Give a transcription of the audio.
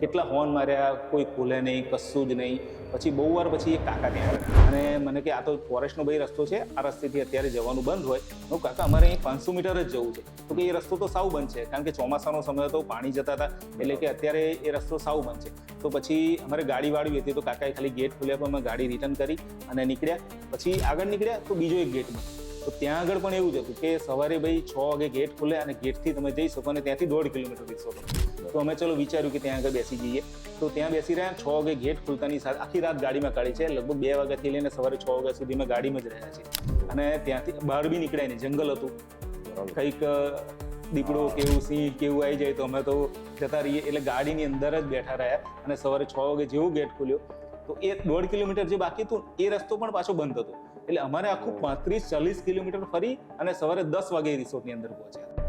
કેટલા હોર્ન માર્યા, કોઈ ખોલે નહીં, કશું જ નહીં. પછી બહુ વાર પછી એક કાકા ત્યાં આવ્યા અને મને કે આ તો ફોરેસ્ટનો ભાઈ રસ્તો છે, આ રસ્તેથી અત્યારે જવાનું બંધ હોય. હું કાકા અમારે અહીં 500 મીટર જ જવું છે. તો કે એ રસ્તો તો સાવ બંધ છે, કારણ કે ચોમાસાનો સમય હતો, પાણી જતા હતા, એટલે કે અત્યારે એ રસ્તો સાવ બંધ છે. તો પછી અમારે ગાડીવાળી હતી, તો કાકાએ ખાલી ગેટ ખોલ્યા, પણ અમે ગાડી રિટર્ન કરી અને નીકળ્યા. પછી આગળ નીકળ્યા તો બીજો એક ગેટ બંધ. તો ત્યાં આગળ પણ એવું જ હતું કે સવારે ભાઈ 6 વાગે ગેટ ખુલે અને ગેટથી તમે જઈ શકો અને ત્યાંથી 1.5 કિલોમીટર રીસો હતો. તો અમે ચલો વિચાર્યું કે ત્યાં આગળ બેસી જઈએ. તો ત્યાં બેસી રહ્યા, 6 વાગે ગેટ ખુલતાની સાથે આખી રાત ગાડીમાં કાઢી છે. લગભગ 2 વાગ્યાથી લઈને સવારે 6 વાગ્યા સુધી અમે ગાડીમાં જ રહ્યા છીએ. અને ત્યાંથી બહાર બી નીકળાય નહીં, જંગલ હતું. કંઈક દીપડો કેવું, સિંહ કેવું આવી જાય તો અમે તો જતા રહીએ. એટલે ગાડીની અંદર જ બેઠા રહ્યા અને સવારે 6 વાગે જેવું ગેટ ખુલ્યો તો એ 1.5 કિલોમીટર જે બાકી હતું એ રસ્તો પણ પાછો બંધ હતો. એટલે અમારે આખું 35-40 કિલોમીટર ફરી અને સવારે 10 વાગે રિસોર્ટની અંદર પહોંચ્યા.